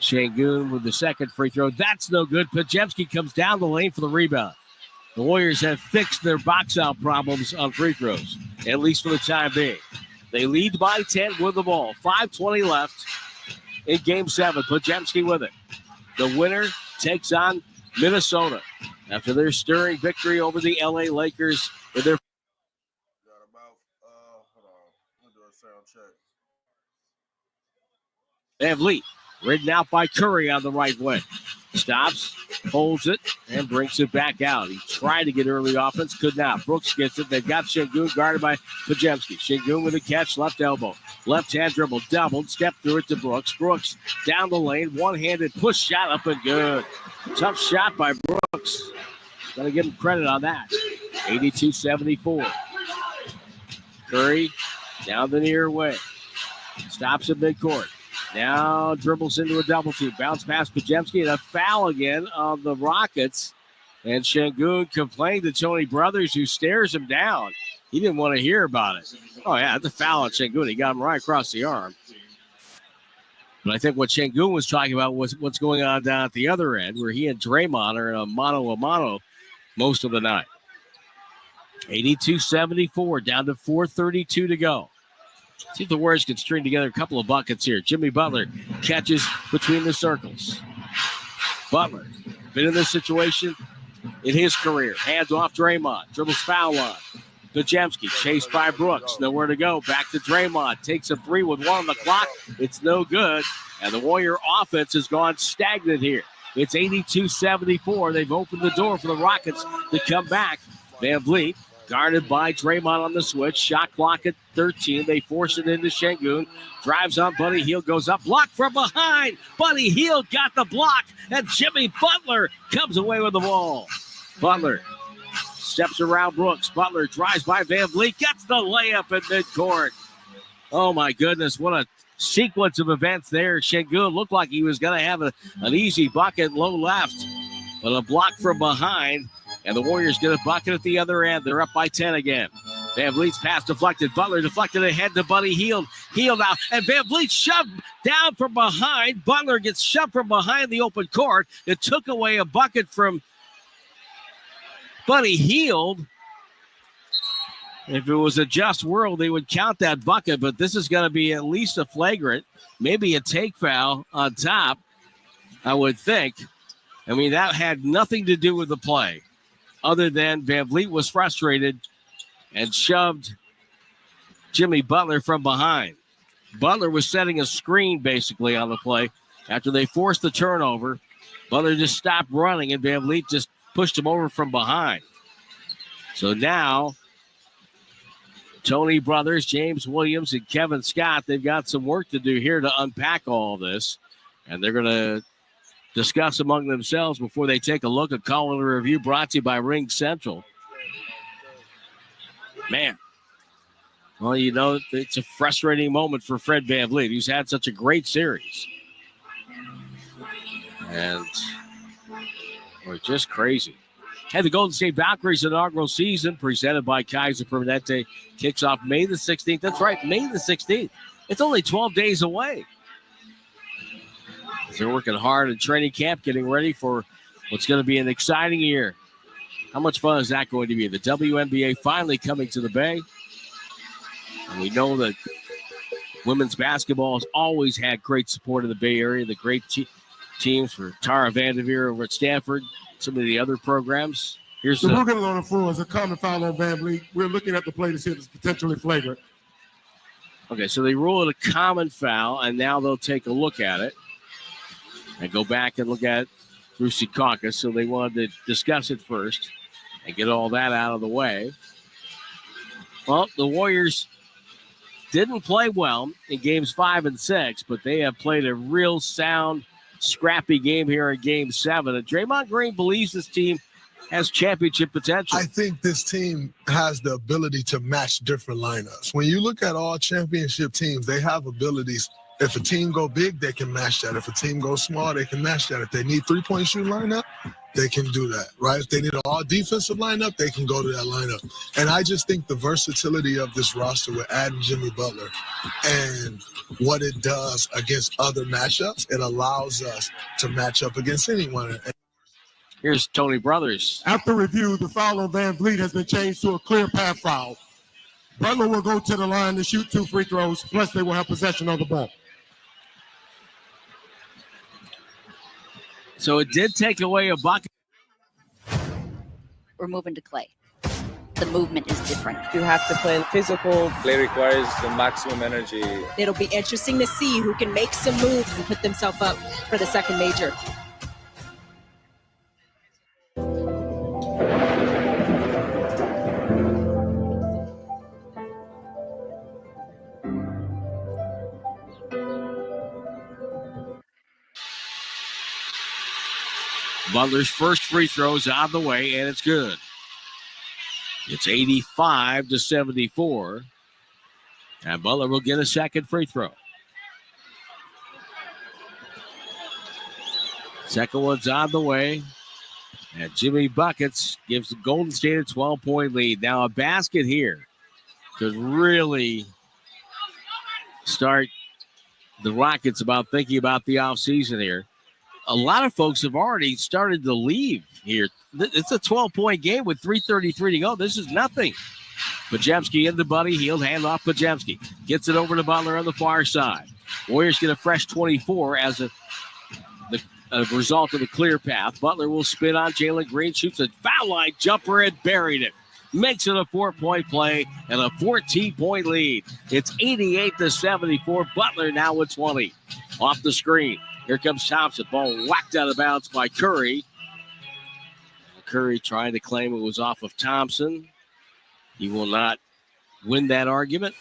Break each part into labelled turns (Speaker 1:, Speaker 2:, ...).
Speaker 1: Şengün with the second free throw. That's no good. Podziemski comes down the lane for the rebound. The Warriors have fixed their box-out problems on free throws, at least for the time being. They lead by 10 with the ball. 5:20 left in Game 7. Podziemski with it. The winner takes on Minnesota after their stirring victory over the LA Lakers in their.
Speaker 2: Got about, hold on. We'll do a sound check.
Speaker 1: VanVleet, ridden out by Curry on the right wing. Stops, holds it, and brings it back out. He tried to get early offense, could not. Brooks gets it. They've got Şengün guarded by Podziemski. Şengün with a catch, left elbow. Left hand dribble, doubled, step through it to Brooks. Brooks down the lane, one-handed push shot up and good. Tough shot by Brooks. Got to give him credit on that. 82-74. Curry down the near wing. Stops at midcourt. Now dribbles into a double team. Bounce past Podziemski and a foul again on the Rockets. And Şengün complained to Tony Brothers, who stares him down. He didn't want to hear about it. Oh, yeah, that's a foul on Şengün. He got him right across the arm. But I think what Şengün was talking about was what's going on down at the other end, where he and Draymond are in a mano-a-mano most of the night. 82-74, down to 4:32 to go. See if the Warriors can string together a couple of buckets here. Jimmy Butler catches between the circles. Butler, been in this situation in his career. Hands off Draymond. Dribbles foul line. Podziemski chased by Brooks. Nowhere to go. Back to Draymond. Takes a three with 1 on the clock. It's no good. And the Warrior offense has gone stagnant here. It's 82-74. They've opened the door for the Rockets to come back. VanVleet guarded by Draymond on the switch. Shot clock at 13. They force it into Şengün. Drives on Buddy Hield. Goes up. Block from behind. Buddy Hield got the block. And Jimmy Butler comes away with the ball. Butler steps around Brooks. Butler drives by VanVleet. Gets the layup in midcourt. Oh, my goodness. What a sequence of events there. Şengün looked like he was going to have an easy bucket low left. But a block from behind. And the Warriors get a bucket at the other end. They're up by 10 again. VanVleet's pass deflected. Butler deflected ahead to Buddy Hield. Hield out. And VanVleet shoved down from behind. Butler gets shoved from behind the open court. It took away a bucket from Buddy Hield. If it was a just world, they would count that bucket. But this is going to be at least a flagrant. Maybe a take foul on top, I would think. I mean, that had nothing to do with the play, other than VanVleet was frustrated and shoved Jimmy Butler from behind. Butler was setting a screen, basically, on the play. After they forced the turnover, Butler just stopped running, and VanVleet just pushed him over from behind. So now, Tony Brothers, James Williams, and Kevin Scott, they've got some work to do here to unpack all this. And they're going to discuss among themselves before they take a look at calling a review brought to you by Ring Central. Man, well, you know, it's a frustrating moment for Fred VanVleet, who's had such a great series. And we're just crazy. Hey, the Golden State Valkyries inaugural season presented by Kaiser Permanente kicks off May the 16th. That's right, May the 16th. It's only 12 days away. They're working hard in training camp, getting ready for what's going to be an exciting year. How much fun is that going to be? The WNBA finally coming to the Bay. And we know that women's basketball has always had great support in the Bay Area. The great teams for Tara Vanderveer over at Stanford, some of the other programs.
Speaker 3: Here's the rookie on the floor is a common foul on VanVleet. We're looking at the play to see if it's potentially flagrant.
Speaker 1: Okay, so they rule it a common foul, and now they'll take a look at it and go back and look at through Secaucus. So they wanted to discuss it first and get all that out of the way. Well, the Warriors didn't play well in games 5 and 6, but they have played a real sound, scrappy game here in game 7. And Draymond Green believes this team has championship potential.
Speaker 4: I think this team has the ability to match different lineups. When you look at all championship teams, they have abilities. If a team go big, they can match that. If a team goes small, they can match that. If they need three-point shooting lineup, they can do that, right? If they need an all-defensive lineup, they can go to that lineup. And I just think the versatility of this roster with adding Jimmy Butler and what it does against other matchups, it allows us to match up against anyone.
Speaker 1: Here's Tony Brothers.
Speaker 3: After review, the foul on Van Vliet has been changed to a clear path foul. Butler will go to the line to shoot 2 free throws, plus they will have possession of the ball.
Speaker 1: So it did take away a bucket.
Speaker 5: We're moving to clay. The movement is different.
Speaker 6: You have to play physical.
Speaker 7: Play requires the maximum energy.
Speaker 8: It'll be interesting to see who can make some moves and put themselves up for the second major.
Speaker 1: Butler's first free throw is out of the way, and it's good. It's 85-74. And Butler will get a second free throw. Second one's on the way. And Jimmy Buckets gives the Golden State a 12-point lead. Now a basket here could really start the Rockets about thinking about the offseason here. A lot of folks have already started to leave here. It's a 12-point game with 3:33 to go. This is nothing. Podziemski into Buddy Hield. Hand off Podziemski. Gets it over to Butler on the far side. Warriors get a fresh 24 as a result of the clear path. Butler will spin on Jalen Green. Shoots a foul line jumper and buried it. Makes it a 4-point play and a 14-point lead. It's 88-74. Butler now with 20. Off the screen. Here comes Thompson. Ball whacked out of bounds by Curry. Curry trying to claim it was off of Thompson. He will not win that argument.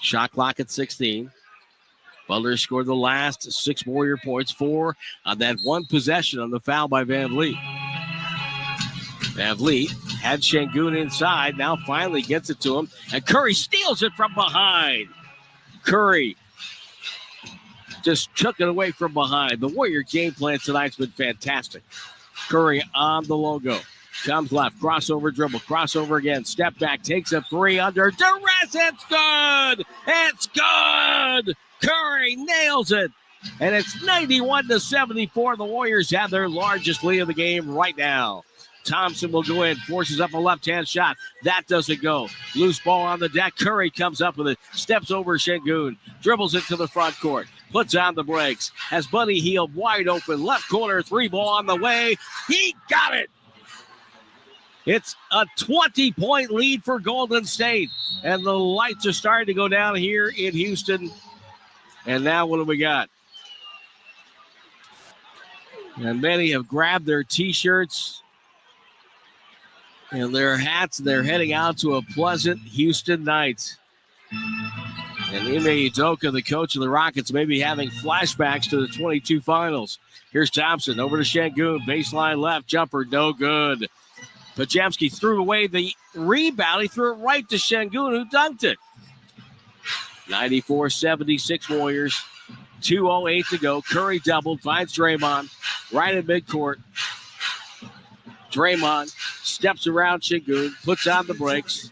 Speaker 1: Shot clock at 16. Butler scored the last 6 Warrior points, 4 on that one possession on the foul by Van Vliet. Van Vliet had Şengün inside, now finally gets it to him, and Curry steals it from behind. Curry just took it away from behind. The Warrior game plan tonight's been fantastic. Curry on the logo. Comes left, crossover dribble, crossover again, step back, takes a 3 under duress. It's good! It's good! Curry nails it. And it's 91-74. The Warriors have their largest lead of the game right now. Thompson will go in, forces up a left-hand shot. That doesn't go. Loose ball on the deck. Curry comes up with it, steps over Şengün, dribbles it to the front court, puts on the brakes, has Buddy Hield wide open, left corner, 3 ball on the way. He got it. It's a 20-point lead for Golden State, and the lights are starting to go down here in Houston. And now what do we got? And many have grabbed their T-shirts and their hats. They're heading out to a pleasant Houston night. And Ime Udoka, the coach of the Rockets, may be having flashbacks to the 22 finals. Here's Thompson over to Şengün. Baseline left, jumper, no good. Podziemski threw away the rebound. He threw it right to Şengün, who dunked it. 94-76 Warriors. 2:08 to go. Curry doubled, finds Draymond right at midcourt. Draymond steps around Şengün, puts on the brakes,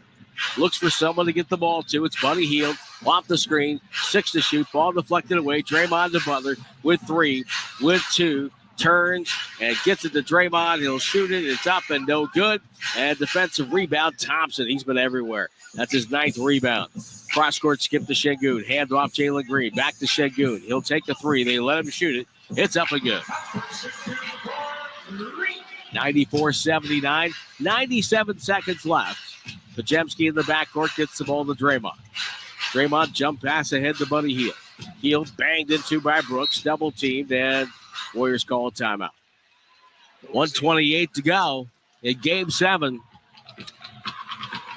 Speaker 1: looks for someone to get the ball to. It's Buddy Hield off the screen, 6 to shoot, ball deflected away. Draymond to Butler with 3, with 2, turns and gets it to Draymond. He'll shoot it. It's up and no good. And defensive rebound, Thompson. He's been everywhere. That's his 9th rebound. Cross-court skip to Şengün. Hand off Jalen Green. Back to Şengün. He'll take the 3. They let him shoot it. It's up and good. 94-79. 97 seconds left. Podziemski in the backcourt gets the ball to Draymond. Draymond jump pass ahead to Buddy Hield. Hield banged into by Brooks. Double teamed, and Warriors call a timeout. 1:28 to go in Game 7.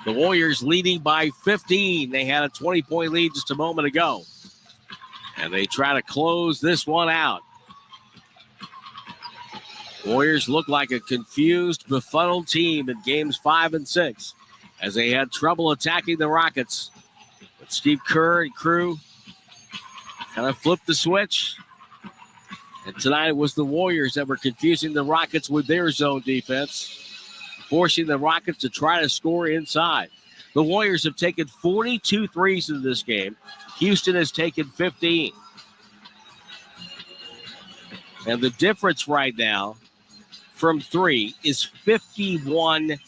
Speaker 1: The Warriors leading by 15. They had a 20-point lead just a moment ago. And they try to close this one out. Warriors look like a confused, befuddled team in Games 5 and 6 as they had trouble attacking the Rockets. But Steve Kerr and crew kind of flipped the switch. And tonight it was the Warriors that were confusing the Rockets with their zone defense, forcing the Rockets to try to score inside. The Warriors have taken 42 threes in this game. Houston has taken 15. And the difference right now from three is 51